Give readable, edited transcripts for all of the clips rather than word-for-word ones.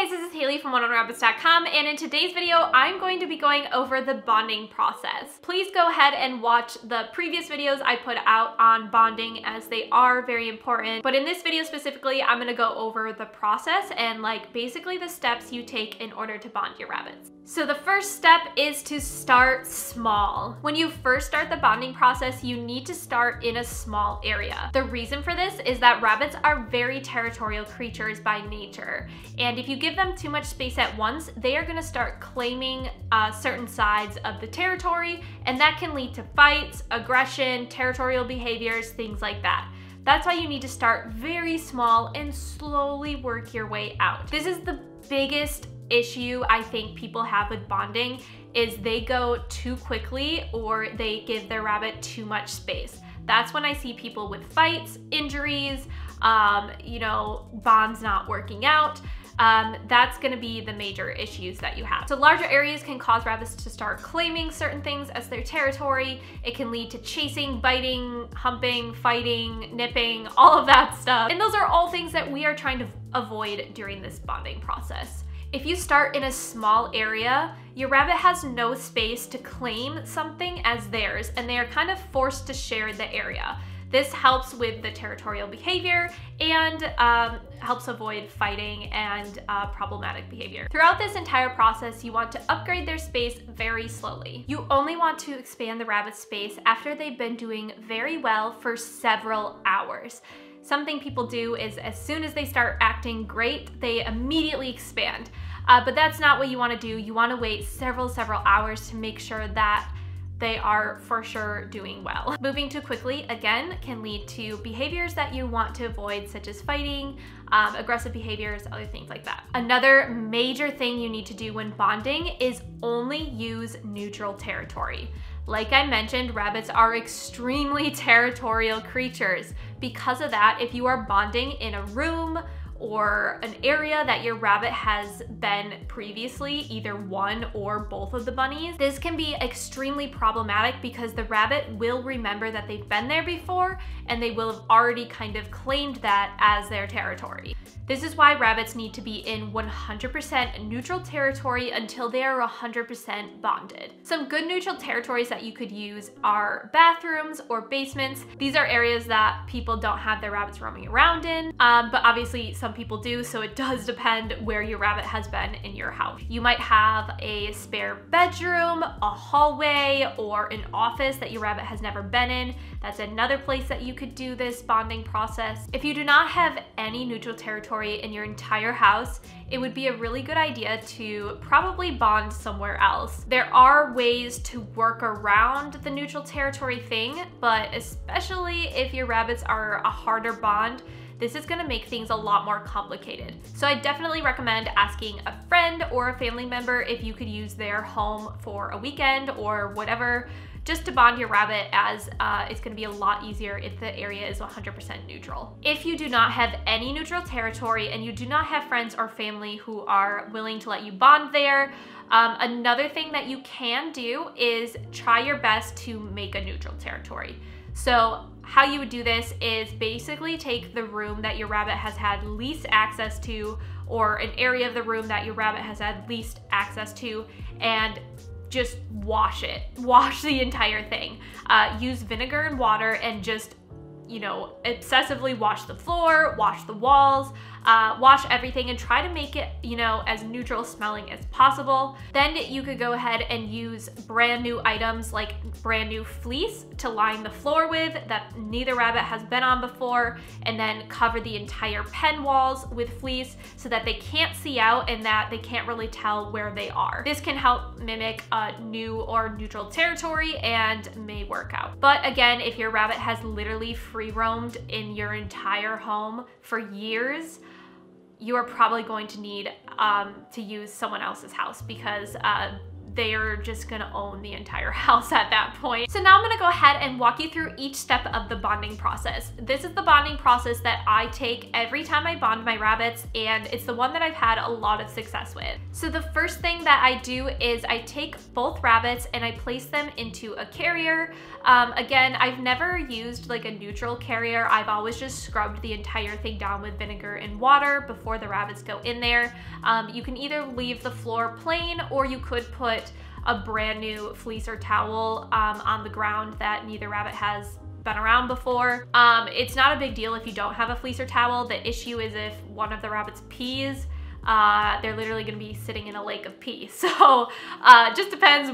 Hey guys, this is Haley from OneOnRabbits.com, and in today's video, I'm going to be going over the bonding process. Please go ahead and watch the previous videos I put out on bonding, as they are very important. But in this video specifically, I'm gonna go over the process and basically the steps you take in order to bond your rabbits. So the first step is to start small. When you first start the bonding process, you need to start in a small area. The reason for this is that rabbits are very territorial creatures by nature. And if you give them too much space at once, they are gonna start claiming certain sides of the territory, and that can lead to fights, aggression, territorial behaviors, things like that. That's why you need to start very small and slowly work your way out. This is the biggest issue I think people have with bonding, is they go too quickly or they give their rabbit too much space. That's when I see people with fights, injuries, bonds not working out. That's gonna be the major issues that you have. So larger areas can cause rabbits to start claiming certain things as their territory. It can lead to chasing, biting, humping, fighting, nipping, all of that stuff. And those are all things that we are trying to avoid during this bonding process. If you start in a small area, your rabbit has no space to claim something as theirs, and they are kind of forced to share the area. This helps with the territorial behavior and helps avoid fighting and problematic behavior. Throughout this entire process, you want to upgrade their space very slowly. You only want to expand the rabbit's space after they've been doing very well for several hours. Something people do is as soon as they start acting great, they immediately expand. But that's not what you want to do. You want to wait several hours to make sure that they are for sure doing well. Moving too quickly, again, can lead to behaviors that you want to avoid, such as fighting, aggressive behaviors, other things like that. Another major thing you need to do when bonding is only use neutral territory. Like I mentioned, rabbits are extremely territorial creatures. Because of that, if you are bonding in a room or an area that your rabbit has been previously, either one or both of the bunnies, this can be extremely problematic because the rabbit will remember that they've been there before and they will have already kind of claimed that as their territory. This is why rabbits need to be in 100% neutral territory until they are 100% bonded. Some good neutral territories that you could use are bathrooms or basements. These are areas that people don't have their rabbits roaming around in, but obviously some people do, so it does depend where your rabbit has been in your house. You might have a spare bedroom, a hallway, or an office that your rabbit has never been in. That's another place that you could do this bonding process. If you do not have any neutral territory in your entire house, it would be a really good idea to probably bond somewhere else. There are ways to work around the neutral territory thing, but especially if your rabbits are a harder bond, this is gonna make things a lot more complicated. So I definitely recommend asking a friend or a family member if you could use their home for a weekend or whatever, just to bond your rabbit, as it's gonna be a lot easier if the area is 100% neutral. If you do not have any neutral territory and you do not have friends or family who are willing to let you bond there, another thing that you can do is try your best to make a neutral territory. So how you would do this is basically take the room that your rabbit has had least access to, or an area of the room that your rabbit has had least access to, and just wash it. Wash the entire thing. Use vinegar and water and just, obsessively wash the floor, wash the walls, wash everything, and try to make it, as neutral smelling as possible. Then you could go ahead and use brand new items like brand new fleece to line the floor with that neither rabbit has been on before, and then cover the entire pen walls with fleece so that they can't see out and that they can't really tell where they are. This can help mimic a new or neutral territory and may work out. But again, if your rabbit has literally free roamed in your entire home for years, you are probably going to need to use someone else's house, because they are just gonna own the entire house at that point. So now I'm gonna go ahead and walk you through each step of the bonding process. This is the bonding process that I take every time I bond my rabbits, and it's the one that I've had a lot of success with. So the first thing that I do is I take both rabbits and I place them into a carrier. Again, I've never used like a neutral carrier. I've always just scrubbed the entire thing down with vinegar and water before the rabbits go in there. You can either leave the floor plain, or you could put a brand new fleece or towel on the ground that neither rabbit has been around before. It's not a big deal if you don't have a fleece or towel. The issue is if one of the rabbits pees, they're literally gonna be sitting in a lake of pee. So just depends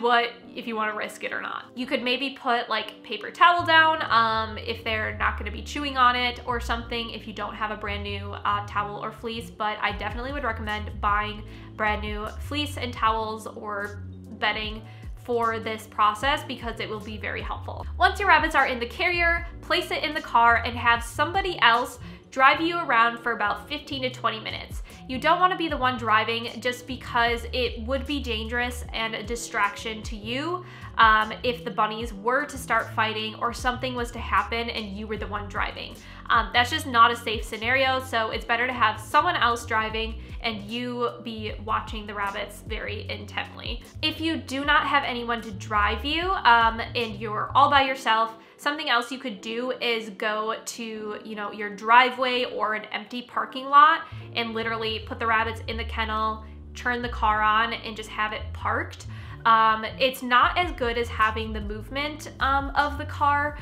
if you wanna risk it or not. You could maybe put like paper towel down if they're not gonna be chewing on it or something, if you don't have a brand new towel or fleece, but I definitely would recommend buying brand new fleece and towels or bedding for this process because it will be very helpful. Once your rabbits are in the carrier, place it in the car and have somebody else drive you around for about 15 to 20 minutes. You don't want to be the one driving just because it would be dangerous and a distraction to you if the bunnies were to start fighting or something was to happen and you were the one driving. That's just not a safe scenario, so it's better to have someone else driving and you be watching the rabbits very intently. If you do not have anyone to drive you and you're all by yourself, something else you could do is go to, your driveway or an empty parking lot and literally put the rabbits in the kennel, turn the car on, and just have it parked. It's not as good as having the movement of the car.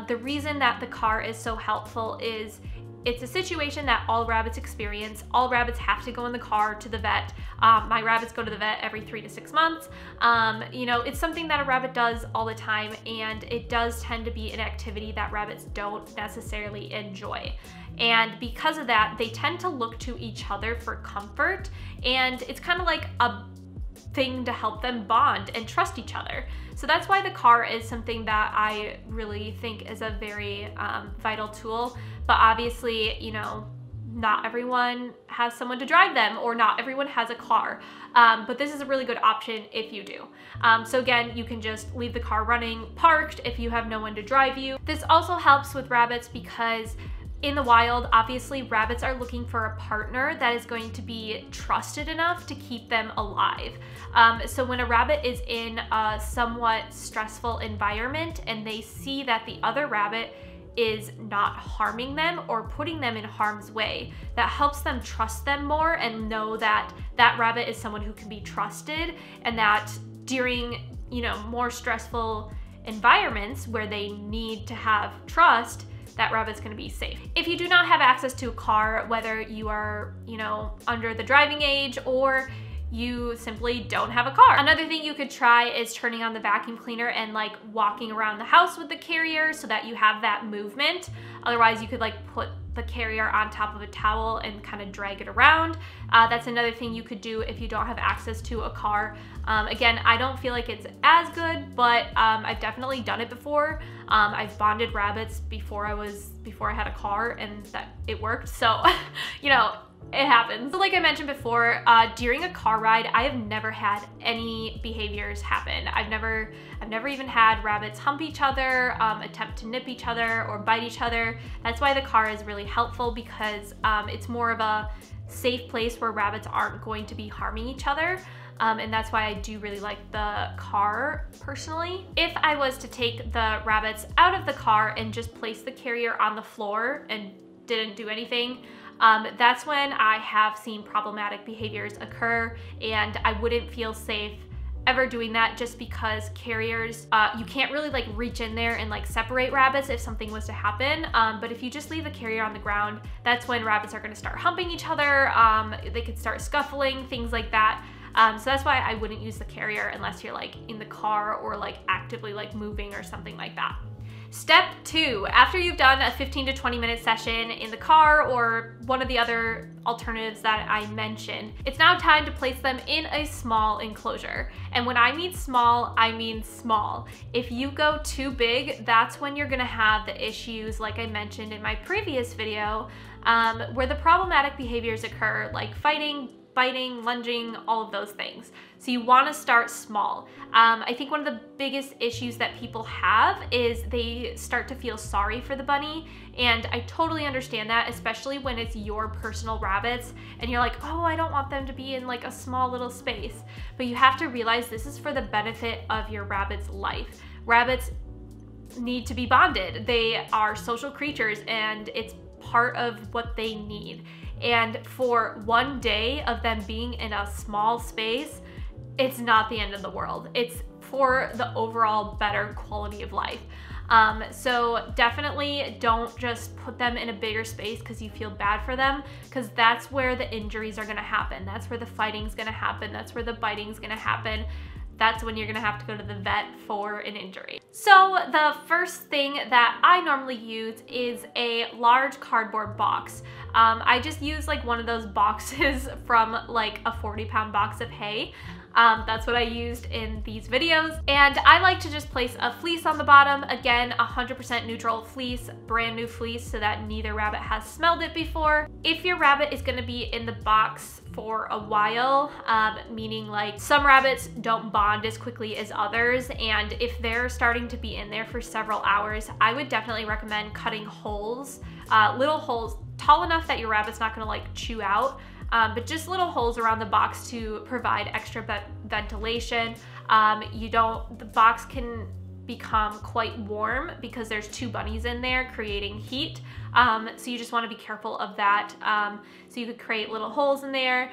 The reason that the car is so helpful is it's a situation that all rabbits experience. All rabbits have to go in the car to the vet. My rabbits go to the vet every 3 to 6 months. It's something that a rabbit does all the time, and it does tend to be an activity that rabbits don't necessarily enjoy. And because of that, they tend to look to each other for comfort, and it's kind of like a thing to help them bond and trust each other. So that's why the car is something that I really think is a very vital tool. But obviously, not everyone has someone to drive them, or not everyone has a car. But this is a really good option if you do. So again, you can just leave the car running, parked, if you have no one to drive you. This also helps with rabbits because in the wild, obviously, rabbits are looking for a partner that is going to be trusted enough to keep them alive. So when a rabbit is in a somewhat stressful environment and they see that the other rabbit is not harming them or putting them in harm's way, that helps them trust them more and know that that rabbit is someone who can be trusted, and that during, more stressful environments where they need to have trust, that rabbit's gonna be safe. If you do not have access to a car, whether you are, under the driving age or you simply don't have a car. Another thing you could try is turning on the vacuum cleaner and like walking around the house with the carrier so that you have that movement. Otherwise, you could like put the carrier on top of a towel and kind of drag it around. That's another thing you could do if you don't have access to a car. Again, I don't feel like it's as good, but I've definitely done it before. I've bonded rabbits before I had a car, and that it worked. So, it happens. So like I mentioned before, during a car ride, I have never had any behaviors happen. I've never even had rabbits hump each other, attempt to nip each other, or bite each other. That's why the car is really helpful, because it's more of a safe place where rabbits aren't going to be harming each other. And that's why I do really like the car personally. If I was to take the rabbits out of the car and just place the carrier on the floor and didn't do anything, that's when I have seen problematic behaviors occur, and I wouldn't feel safe ever doing that, just because carriers, you can't really like reach in there and like separate rabbits if something was to happen. But if you just leave the carrier on the ground, that's when rabbits are gonna start humping each other. They could start scuffling, things like that. So that's why I wouldn't use the carrier unless you're like in the car or like actively like moving or something like that. Step 2, after you've done a 15 to 20 minute session in the car or one of the other alternatives that I mentioned, it's now time to place them in a small enclosure. And when I mean small, I mean small. If you go too big, that's when you're gonna have the issues like I mentioned in my previous video, where the problematic behaviors occur, like fighting, biting, lunging, all of those things. So you want to start small. I think one of the biggest issues that people have is they start to feel sorry for the bunny, and I totally understand that, especially when it's your personal rabbits and you're like, oh, I don't want them to be in like a small little space. But you have to realize this is for the benefit of your rabbit's life. Rabbits need to be bonded. They are social creatures and it's part of what they need. And for one day of them being in a small space, it's not the end of the world. It's for the overall better quality of life. So definitely don't just put them in a bigger space because you feel bad for them, because that's where the injuries are gonna happen. That's where the fighting's gonna happen. That's where the biting's gonna happen. That's when you're gonna have to go to the vet for an injury. So the first thing that I normally use is a large cardboard box. I just use like one of those boxes from like a 40-pound box of hay. That's what I used in these videos. And I like to just place a fleece on the bottom. Again, 100% neutral fleece, brand new fleece, so that neither rabbit has smelled it before. If your rabbit is gonna be in the box for a while, meaning like some rabbits don't bond as quickly as others, and if they're starting to be in there for several hours, I would definitely recommend cutting holes, little holes tall enough that your rabbit's not gonna like chew out, but just little holes around the box to provide extra ventilation. The box can become quite warm because there's two bunnies in there creating heat. So you just want to be careful of that. So you could create little holes in there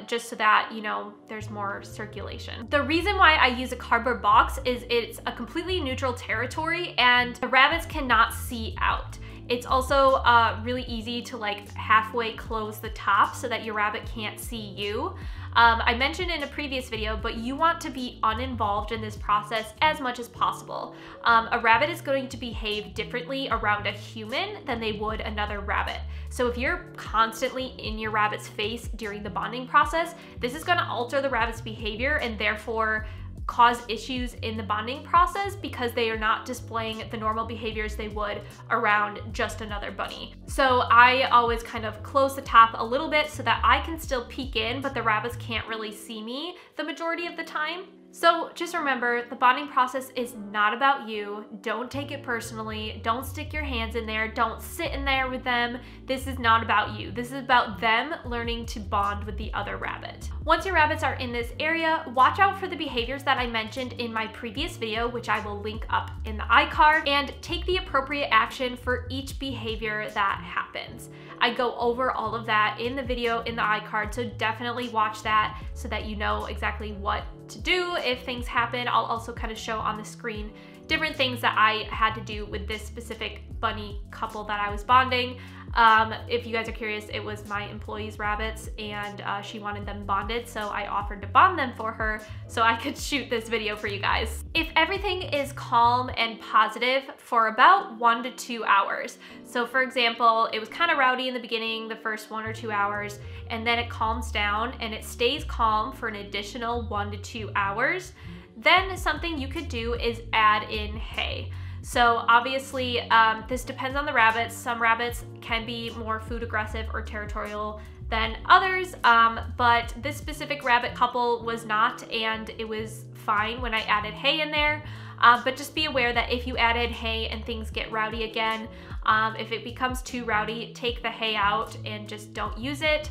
just so that, you know, there's more circulation. The reason why I use a cardboard box is it's a completely neutral territory and the rabbits cannot see out. It's also really easy to like halfway close the top so that your rabbit can't see you. I mentioned in a previous video, but you want to be uninvolved in this process as much as possible. A rabbit is going to behave differently around a human than they would another rabbit. So if you're constantly in your rabbit's face during the bonding process, this is going to alter the rabbit's behavior and therefore cause issues in the bonding process because they are not displaying the normal behaviors they would around just another bunny. So I always kind of close the top a little bit so that I can still peek in, but the rabbits can't really see me the majority of the time. So just remember, the bonding process is not about you. Don't take it personally. Don't stick your hands in there. Don't sit in there with them. This is not about you. This is about them learning to bond with the other rabbit. Once your rabbits are in this area, watch out for the behaviors that I mentioned in my previous video, which I will link up in the iCard, and take the appropriate action for each behavior that happens. I go over all of that in the video in the iCard, so definitely watch that so that you know exactly what to do if things happen. I'll also kind of show on the screen different things that I had to do with this specific bunny couple that I was bonding. If you guys are curious, it was my employee's rabbits and she wanted them bonded, so I offered to bond them for her so I could shoot this video for you guys. If everything is calm and positive for about 1 to 2 hours, so for example, it was kind of rowdy in the beginning, the first 1 or 2 hours, and then it calms down and it stays calm for an additional 1 to 2 hours, then something you could do is add in hay. So obviously, this depends on the rabbits. Some rabbits can be more food aggressive or territorial than others, but this specific rabbit couple was not, and it was fine when I added hay in there. But just be aware that if you added hay and things get rowdy again, if it becomes too rowdy, take the hay out and just don't use it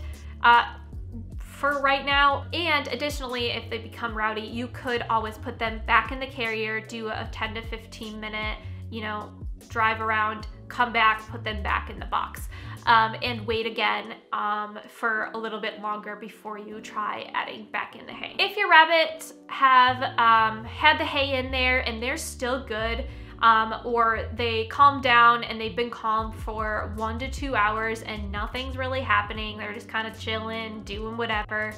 for right now. And additionally, if they become rowdy, you could always put them back in the carrier, do a 10 to 15 minute, you know, drive around, come back, put them back in the box, and wait again for a little bit longer before you try adding back in the hay. If your rabbits have had the hay in there and they're still good, or they calm down and they've been calm for 1 to 2 hours and nothing's really happening, they're just kind of chilling, doing whatever,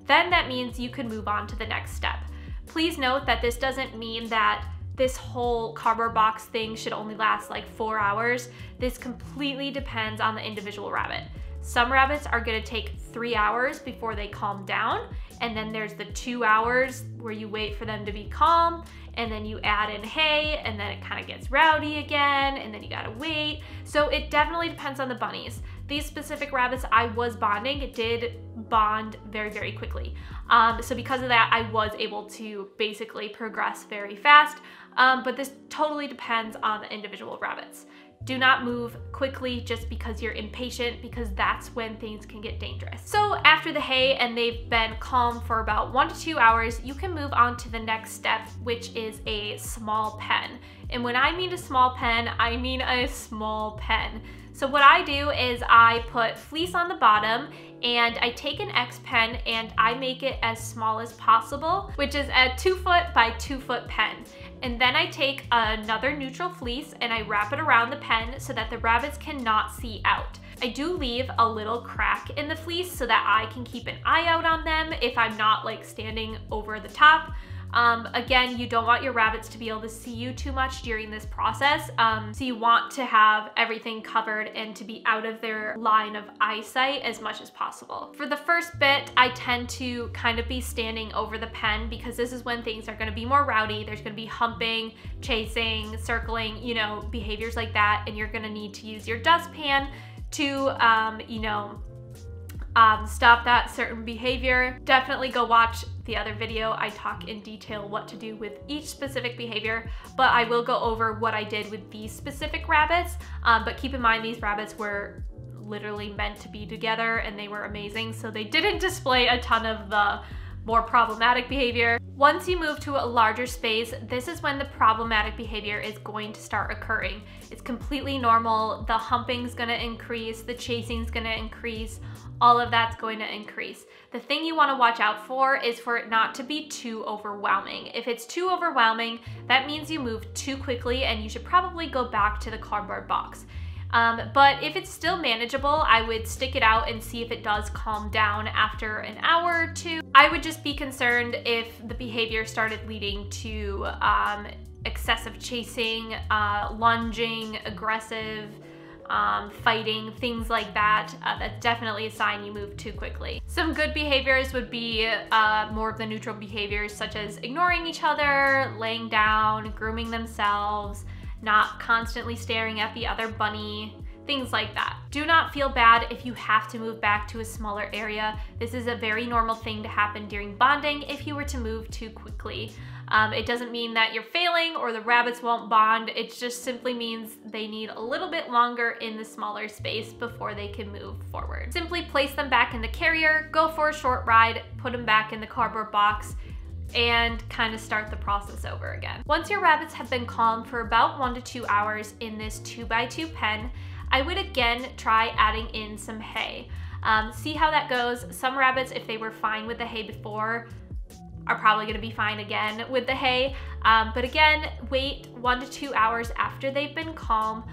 then that means you can move on to the next step. Please note that this doesn't mean that this whole cardboard box thing should only last like 4 hours. This completely depends on the individual rabbit. Some rabbits are gonna take 3 hours before they calm down, and then there's the 2 hours where you wait for them to be calm, and then you add in hay, and then it kind of gets rowdy again, and then you gotta wait. So it definitely depends on the bunnies. these specific rabbits I was bonding, it did bond very, very quickly. So because of that, I was able to basically progress very fast. But this totally depends on the individual rabbits. Do not move quickly just because you're impatient, because that's when things can get dangerous. So after the hay and they've been calm for about 1 to 2 hours, you can move on to the next step, which is a small pen. And when I mean a small pen, I mean a small pen. So what I do is I put fleece on the bottom and I take an X pen and I make it as small as possible, which is a 2 foot by 2 foot pen. And then I take another neutral fleece and I wrap it around the pen so that the rabbits cannot see out. I do leave a little crack in the fleece so that I can keep an eye out on them if I'm not like standing over the top. Again, you don't want your rabbits to be able to see you too much during this process. So you want to have everything covered and to be out of their line of eyesight as much as possible. For the first bit, I tend to kind of be standing over the pen because this is when things are going to be more rowdy. There's going to be humping, chasing, circling, you know, behaviors like that. And you're going to need to use your dustpan to, stop that certain behavior. Definitely go watch the other video. I talk in detail what to do with each specific behavior, but I will go over what I did with these specific rabbits. But keep in mind, these rabbits were literally meant to be together and they were amazing, so they didn't display a ton of the more problematic behavior. Once you move to a larger space, this is when the problematic behavior is going to start occurring. It's completely normal. The humping's gonna increase, the chasing's gonna increase, all of that's going to increase. The thing you wanna watch out for is for it not to be too overwhelming. If it's too overwhelming, that means you move too quickly and you should probably go back to the cardboard box. But if it's still manageable, I would stick it out and see if it does calm down after an hour or two. I would just be concerned if the behavior started leading to excessive chasing, lunging, aggressive, fighting, things like that. That's definitely a sign you move too quickly. Some good behaviors would be more of the neutral behaviors, such as ignoring each other, laying down, grooming themselves, not constantly staring at the other bunny, things like that. Do not feel bad if you have to move back to a smaller area. This is a very normal thing to happen during bonding if you were to move too quickly. It doesn't mean that you're failing or the rabbits won't bond. It just simply means they need a little bit longer in the smaller space before they can move forward. Simply place them back in the carrier, go for a short ride, put them back in the cardboard box, and kind of start the process over again. Once your rabbits have been calm for about 1 to 2 hours in this 2x2 pen, I would again try adding in some hay. See how that goes. Some rabbits, if they were fine with the hay before, are probably gonna be fine again with the hay. But again, wait 1 to 2 hours after they've been calm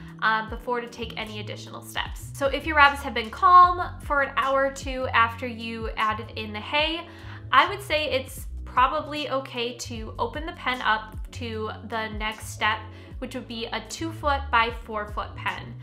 before to take any additional steps. So if your rabbits have been calm for an hour or two after you added in the hay, I would say it's probably okay to open the pen up to the next step, which would be a 2 foot by 4 foot pen.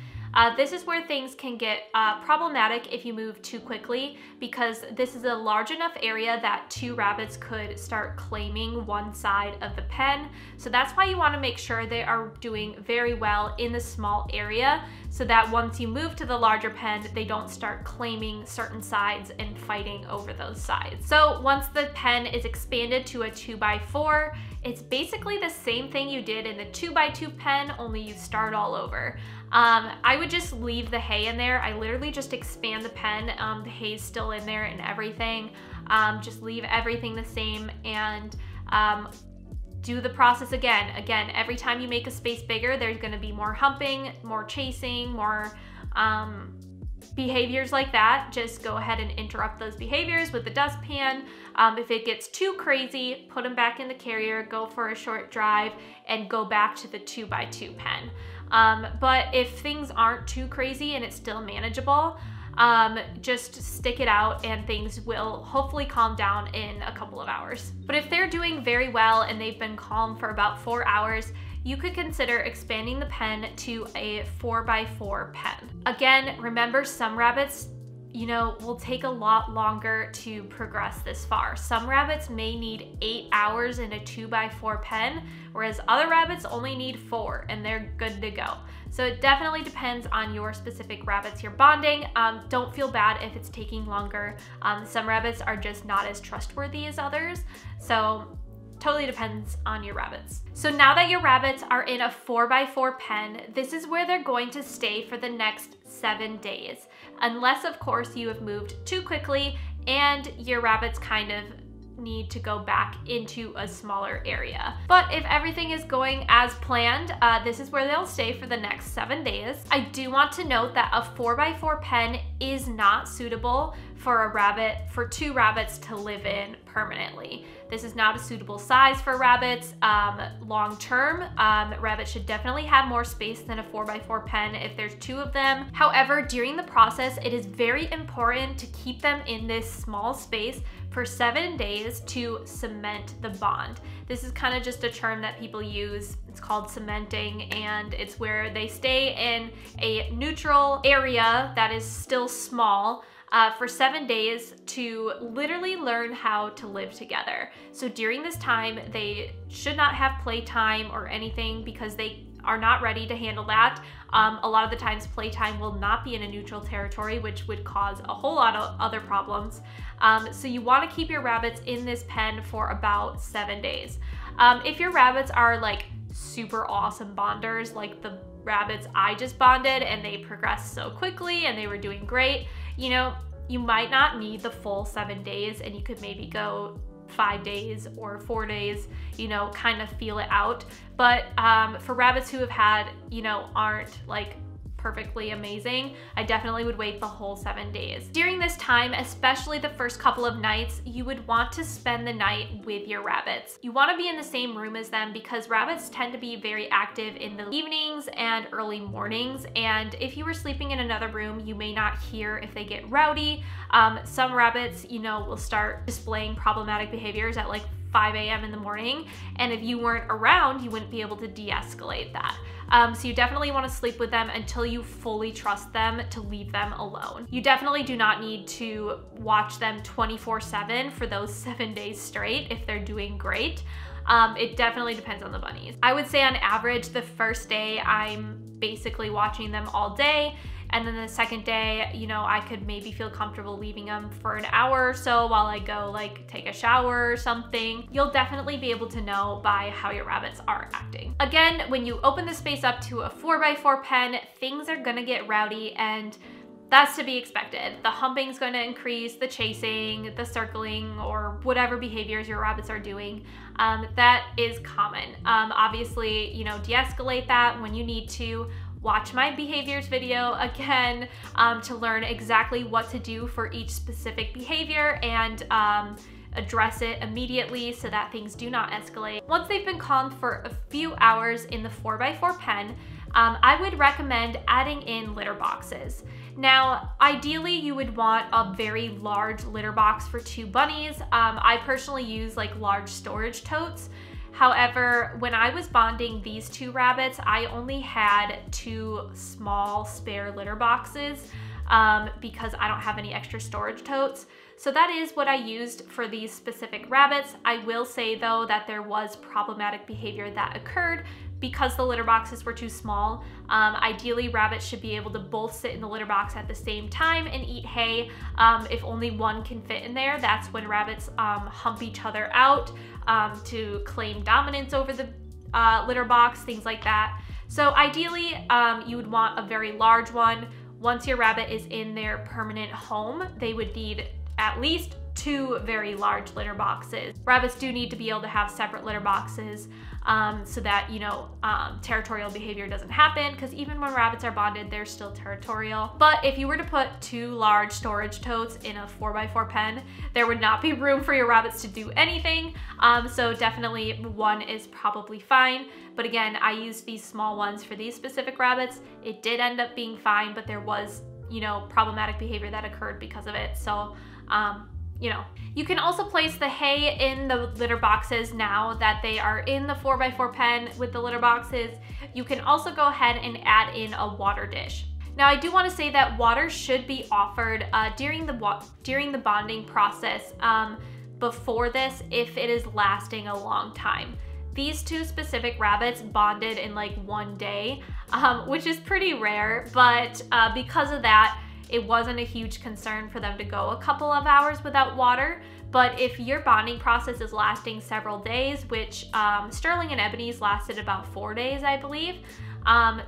This is where things can get problematic if you move too quickly, because this is a large enough area that 2 rabbits could start claiming one side of the pen. So that's why you want to make sure they are doing very well in the small area, so that once you move to the larger pen, they don't start claiming certain sides and fighting over those sides. So once the pen is expanded to a 2x4, it's basically the same thing you did in the 2x2 pen, only you start all over. I would just leave the hay in there. I literally just expand the pen. The hay's still in there and everything. Just leave everything the same and do the process again. Again, every time you make a space bigger, there's gonna be more humping, more chasing, more behaviors like that. Just go ahead and interrupt those behaviors with the dustpan. If it gets too crazy, put them back in the carrier, go for a short drive, and go back to the 2x2 pen. But if things aren't too crazy and it's still manageable, just stick it out and things will hopefully calm down in a couple of hours. But if they're doing very well and they've been calm for about 4 hours, you could consider expanding the pen to a 4x4 pen. Again, remember, some rabbits, you know, will take a lot longer to progress this far. Some rabbits may need 8 hours in a 2x4 pen, whereas other rabbits only need 4 and they're good to go. So it definitely depends on your specific rabbits you're bonding. Don't feel bad if it's taking longer. Some rabbits are just not as trustworthy as others. So totally depends on your rabbits. So now that your rabbits are in a 4x4 pen, this is where they're going to stay for the next 7 days. Unless of course you have moved too quickly and your rabbits kind of need to go back into a smaller area. But if everything is going as planned, this is where they'll stay for the next 7 days. I do want to note that a 4x4 pen is not suitable for 2 rabbits to live in permanently. This is not a suitable size for rabbits long term. Rabbits should definitely have more space than a 4x4 pen if there's 2 of them. However, during the process, it is very important to keep them in this small space for 7 days to cement the bond. This is kind of just a term that people use. It's called cementing, and it's where they stay in a neutral area that is still small for 7 days to literally learn how to live together. So during this time, they should not have playtime or anything because they are not ready to handle that. A lot of the times playtime will not be in a neutral territory, which would cause a whole lot of other problems. So you want to keep your rabbits in this pen for about 7 days. If your rabbits are like super awesome bonders, like the rabbits I just bonded and they progressed so quickly and they were doing great, you know, you might not need the full 7 days and you could maybe go 5 days or 4 days, you know, kind of feel it out. But for rabbits who have had, you know, aren't like perfectly amazing, I definitely would wait the whole 7 days. During this time, especially the first couple of nights, you would want to spend the night with your rabbits. You want to be in the same room as them because rabbits tend to be very active in the evenings and early mornings, and if you were sleeping in another room, you may not hear if they get rowdy. Some rabbits, you know, will start displaying problematic behaviors at like 5 a.m. in the morning, and if you weren't around, you wouldn't be able to de-escalate that. So you definitely want to sleep with them until you fully trust them to leave them alone. You definitely do not need to watch them 24/7 for those 7 days straight if they're doing great. It definitely depends on the bunnies. I would say on average, the first day I'm basically watching them all day. And then the second day, you know, I could maybe feel comfortable leaving them for an hour or so while I go like take a shower or something. You'll definitely be able to know by how your rabbits are acting. Again, when you open the space up to a 4x4 pen, things are gonna get rowdy, and that's to be expected. The humping is going to increase, the chasing, the circling, or whatever behaviors your rabbits are doing. That is common. Obviously, you know, de-escalate that when you need to. Watch my behaviors video again to learn exactly what to do for each specific behavior and address it immediately so that things do not escalate. Once they've been calmed for a few hours in the 4x4 pen, I would recommend adding in litter boxes. Now, ideally you would want a very large litter box for 2 bunnies. I personally use like large storage totes. However, when I was bonding these 2 rabbits, I only had 2 small spare litter boxes because I don't have any extra storage totes. So that is what I used for these specific rabbits. I will say though that there was problematic behavior that occurred because the litter boxes were too small. Ideally, rabbits should be able to both sit in the litter box at the same time and eat hay. If only one can fit in there, that's when rabbits hump each other out to claim dominance over the litter box, things like that. So ideally, you would want a very large one. Once your rabbit is in their permanent home, they would need at least 2 very large litter boxes. Rabbits do need to be able to have separate litter boxes so that, you know, territorial behavior doesn't happen, because even when rabbits are bonded, they're still territorial. But if you were to put 2 large storage totes in a 4x4 pen, there would not be room for your rabbits to do anything. So definitely 1 is probably fine. But again, I used these small ones for these specific rabbits. It did end up being fine, but there was, you know, problematic behavior that occurred because of it. So, you know, you can also place the hay in the litter boxes now that they are in the 4x4 pen with the litter boxes. You can also go ahead and add in a water dish. Now, I do want to say that water should be offered during the bonding process before this if it is lasting a long time. These two specific rabbits bonded in like 1 day, which is pretty rare, but because of that, it wasn't a huge concern for them to go a couple of hours without water. But if your bonding process is lasting several days, which Sterling and Ebony's lasted about 4 days, I believe,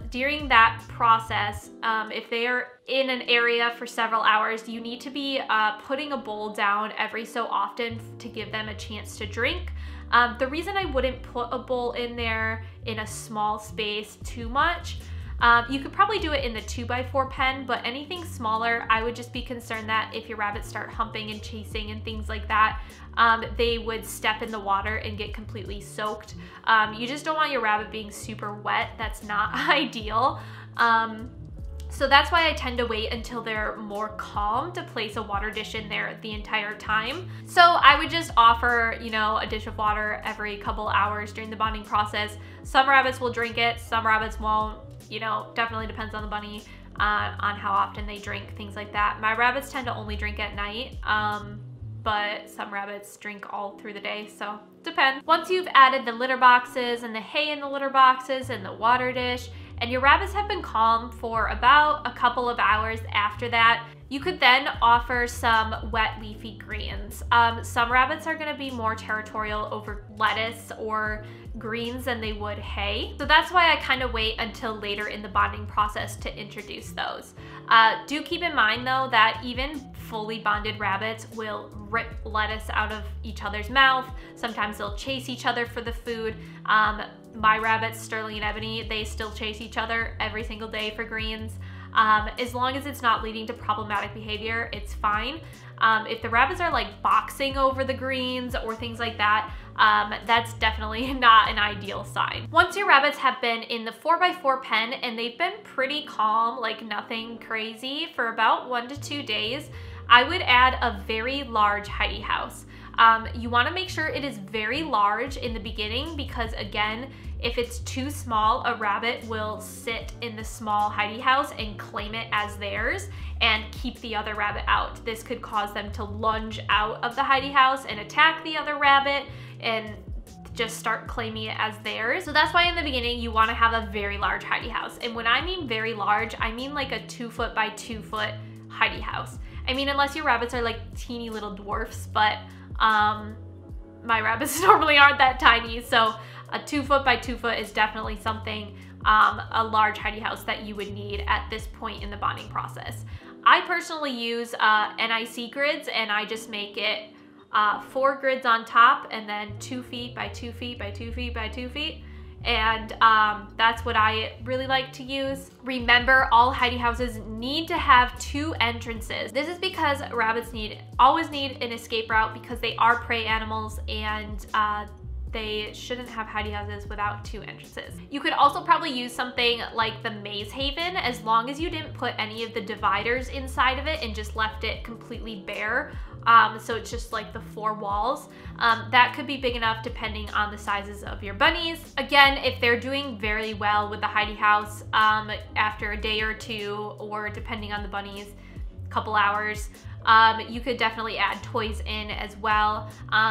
during that process, if they are in an area for several hours, you need to be putting a bowl down every so often to give them a chance to drink. The reason I wouldn't put a bowl in there in a small space too much, you could probably do it in the 2x4 pen, but anything smaller, I would just be concerned that if your rabbits start humping and chasing and things like that, they would step in the water and get completely soaked. You just don't want your rabbit being super wet. That's not ideal. So that's why I tend to wait until they're more calm to place a water dish in there the entire time. So I would just offer, you know, a dish of water every couple hours during the bonding process. Some rabbits will drink it, some rabbits won't. You know, definitely depends on the bunny, on how often they drink, things like that. My rabbits tend to only drink at night, but some rabbits drink all through the day, so depends. Once you've added the litter boxes and the hay in the litter boxes and the water dish, and your rabbits have been calm for about a couple of hours after that, you could then offer some wet leafy greens. Some rabbits are gonna be more territorial over lettuce or greens than they would hay. So that's why I kind of wait until later in the bonding process to introduce those. Do keep in mind though that even fully bonded rabbits will rip lettuce out of each other's mouth. Sometimes they'll chase each other for the food. My rabbits, Sterling and Ebony, they still chase each other every single day for greens. As long as it's not leading to problematic behavior, it's fine. If the rabbits are like boxing over the greens or things like that, that's definitely not an ideal sign. Once your rabbits have been in the 4x4 pen and they've been pretty calm, like nothing crazy, for about 1 to 2 days, I would add a very large Hidey house. You want to make sure it is very large in the beginning because, again, if it's too small, a rabbit will sit in the small Hidey house and claim it as theirs and keep the other rabbit out. This could cause them to lunge out of the Hidey house and attack the other rabbit and just start claiming it as theirs. So that's why in the beginning you want to have a very large Hidey house. And when I mean very large, I mean like a 2 foot by 2 foot Hidey house. I mean, unless your rabbits are like teeny little dwarfs, but my rabbits normally aren't that tiny, so a 2 foot by 2 foot is definitely something, a large Hidey house that you would need at this point in the bonding process. I personally use NIC grids, and I just make it 4 grids on top and then 2 feet by 2 feet by 2 feet by 2 feet. And that's what I really like to use. Remember, all Hidey houses need to have 2 entrances. This is because rabbits always need an escape route because they are prey animals, and they shouldn't have Hidey houses without 2 entrances. You could also probably use something like the Maze Haven, as long as you didn't put any of the dividers inside of it and just left it completely bare. So it's just like the 4 walls. That could be big enough depending on the sizes of your bunnies. Again, if they're doing very well with the Hidey house after a day or 2, or depending on the bunnies, a couple hours, you could definitely add toys in as well.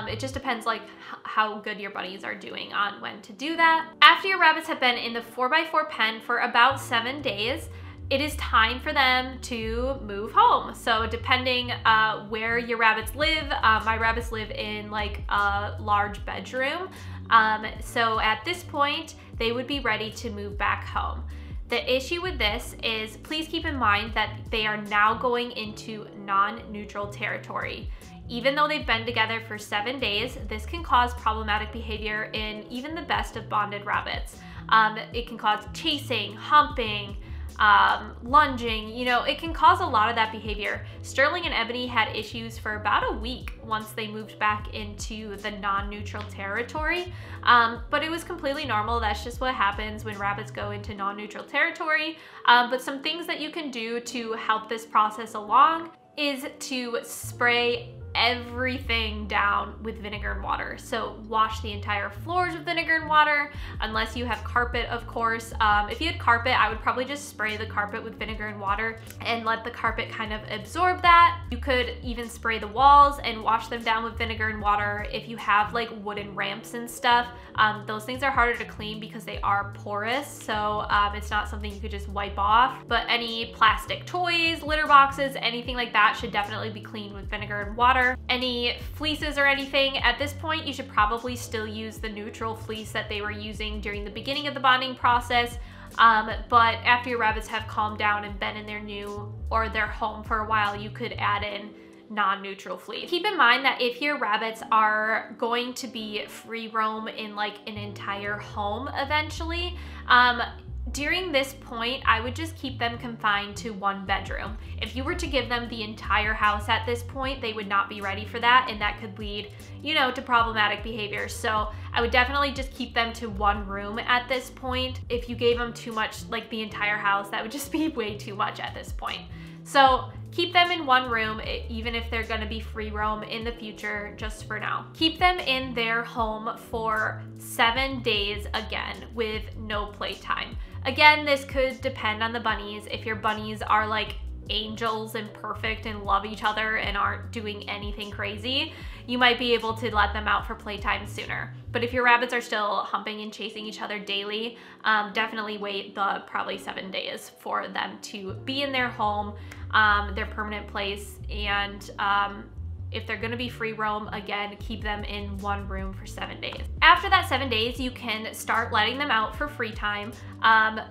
It just depends like how good your bunnies are doing on when to do that. After your rabbits have been in the 4x4 pen for about 7 days, it is time for them to move home. So depending where your rabbits live, my rabbits live in like a large bedroom. So at this point, they would be ready to move back home. The issue with this is, please keep in mind that they are now going into non-neutral territory. Even though they've been together for 7 days, this can cause problematic behavior in even the best of bonded rabbits. It can cause chasing, humping, lunging, you know, it can cause a lot of that behavior. Sterling and Ebony had issues for about a week once they moved back into the non-neutral territory, but it was completely normal. That's just what happens when rabbits go into non-neutral territory. But some things that you can do to help this process along is to spray everything down with vinegar and water. So wash the entire floors with vinegar and water, unless you have carpet, of course. If you had carpet, I would probably just spray the carpet with vinegar and water and let the carpet kind of absorb that. You could even spray the walls and wash them down with vinegar and water. If you have like wooden ramps and stuff, those things are harder to clean because they are porous, so it's not something you could just wipe off. But any plastic toys, litter boxes, anything like that should definitely be cleaned with vinegar and water. Any fleeces or anything, at this point you should probably still use the neutral fleece that they were using during the beginning of the bonding process. But after your rabbits have calmed down and been in their new or their home for a while, you could add in non-neutral fleece. Keep in mind that if your rabbits are going to be free roam in like an entire home eventually, during this point, I would just keep them confined to one bedroom. If you were to give them the entire house at this point, they would not be ready for that, and that could lead, you know, to problematic behavior. So I would definitely just keep them to one room at this point. If you gave them too much, like the entire house, that would just be way too much at this point. So keep them in one room, even if they're gonna be free roam in the future, just for now. Keep them in their home for 7 days again with no playtime. Again, this could depend on the bunnies. If your bunnies are like angels and perfect and love each other and aren't doing anything crazy, you might be able to let them out for playtime sooner. But if your rabbits are still humping and chasing each other daily, definitely wait the probably 7 days for them to be in their home, their permanent place, and if they're gonna be free roam, again, keep them in one room for 7 days. After that 7 days, you can start letting them out for free time.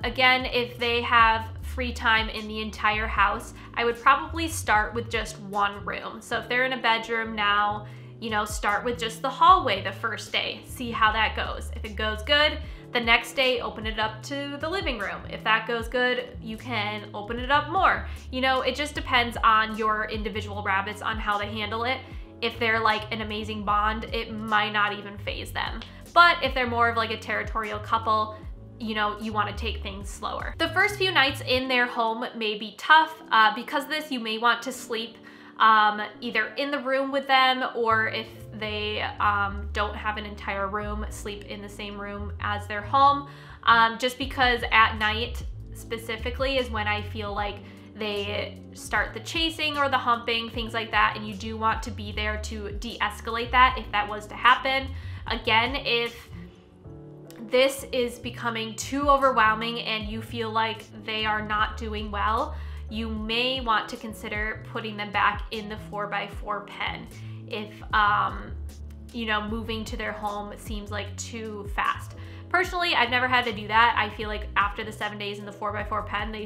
Again, if they have free time in the entire house, I would probably start with just one room. So if they're in a bedroom now, you know, start with just the hallway the first day, see how that goes. If it goes good, the next day, open it up to the living room. If that goes good, you can open it up more. You know, it just depends on your individual rabbits on how they handle it. If they're like an amazing bond, it might not even faze them. But if they're more of like a territorial couple, you know, you want to take things slower. The first few nights in their home may be tough. Because of this, you may want to sleep either in the room with them, or if they don't have an entire room, sleep in the same room as their home. Just because at night specifically is when I feel like they start the chasing or the humping, things like that, and you do want to be there to de-escalate that if that was to happen. Again, if this is becoming too overwhelming and you feel like they are not doing well, you may want to consider putting them back in the 4x4 pen if, you know, moving to their home seems like too fast. Personally, I've never had to do that. I feel like after the 7 days in the 4x4 pen, they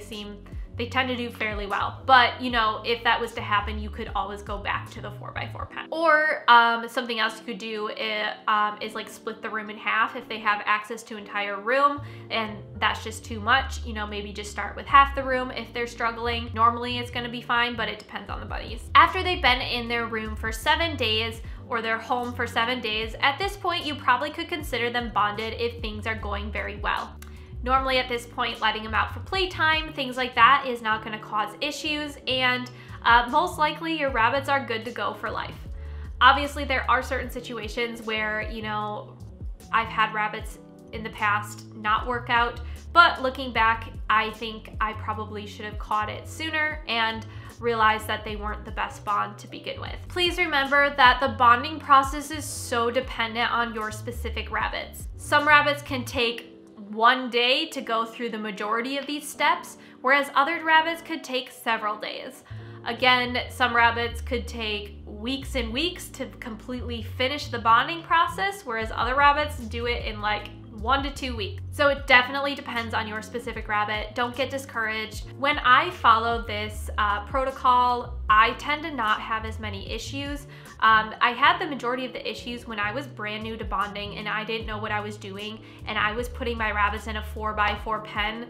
tend to do fairly well. But, you know, if that was to happen, you could always go back to the 4x4 pen. Or something else you could do is like split the room in half if they have access to entire room and that's just too much. You know, maybe just start with half the room if they're struggling. Normally it's gonna be fine, but it depends on the bunnies. After they've been in their room for 7 days, or their home for 7 days, at this point you probably could consider them bonded if things are going very well. Normally at this point, letting them out for playtime, things like that, is not gonna cause issues, and most likely your rabbits are good to go for life. Obviously there are certain situations where, you know, I've had rabbits in the past not work out, but looking back, I think I probably should have caught it sooner and realized that they weren't the best bond to begin with. Please remember that the bonding process is so dependent on your specific rabbits. Some rabbits can take 1 day to go through the majority of these steps, whereas other rabbits could take several days. Again, some rabbits could take weeks and weeks to completely finish the bonding process, whereas other rabbits do it in like 1 to 2 weeks. So it definitely depends on your specific rabbit. Don't get discouraged. When I follow this protocol, I tend to not have as many issues. I had the majority of the issues when I was brand new to bonding and I didn't know what I was doing, and I was putting my rabbits in a 4x4 pen,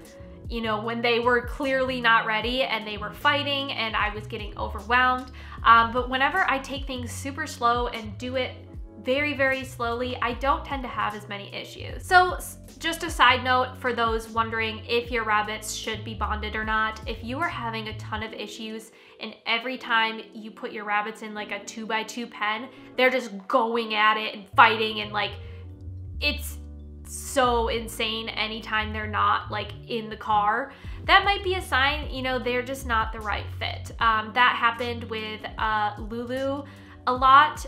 you know, when they were clearly not ready and they were fighting and I was getting overwhelmed. But whenever I take things super slow and do it very, very slowly, I don't tend to have as many issues. So just a side note for those wondering if your rabbits should be bonded or not, if you are having a ton of issues and every time you put your rabbits in like a 2x2 pen, they're just going at it and fighting, and like it's so insane anytime they're not like in the car, that might be a sign, you know, they're just not the right fit. That happened with Lulu a lot.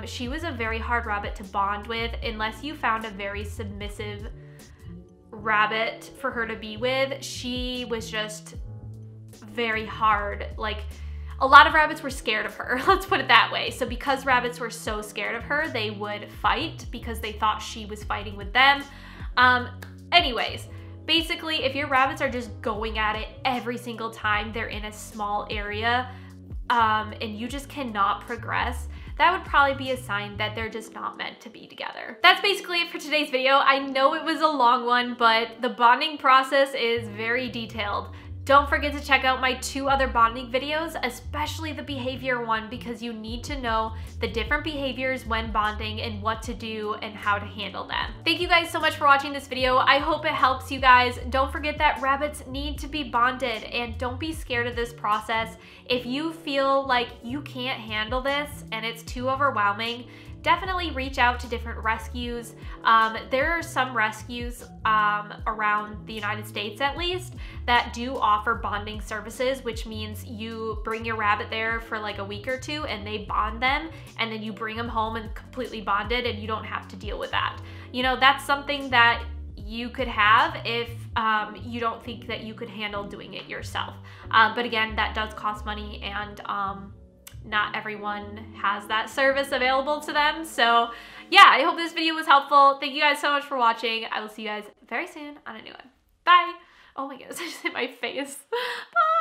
She was a very hard rabbit to bond with unless you found a very submissive rabbit for her to be with. She was just very hard. Like, a lot of rabbits were scared of her, let's put it that way. So because rabbits were so scared of her, they would fight because they thought she was fighting with them. Anyways, basically, if your rabbits are just going at it every single time they're in a small area, and you just cannot progress, that would probably be a sign that they're just not meant to be together. That's basically it for today's video. I know it was a long one, but the bonding process is very detailed. Don't forget to check out my 2 other bonding videos, especially the behavior one, because you need to know the different behaviors when bonding and what to do and how to handle them. Thank you guys so much for watching this video. I hope it helps you guys. Don't forget that rabbits need to be bonded, and don't be scared of this process. If you feel like you can't handle this and it's too overwhelming, definitely reach out to different rescues. There are some rescues around the United States, at least, that do offer bonding services, which means you bring your rabbit there for like a week or 2 and they bond them, and then you bring them home and completely bonded, and you don't have to deal with that. You know, that's something that you could have if you don't think that you could handle doing it yourself. But again, that does cost money, and not everyone has that service available to them. So yeah, I hope this video was helpful. Thank you guys so much for watching. I will see you guys very soon on a new one. Bye. Oh my goodness, I just hit my face. Bye.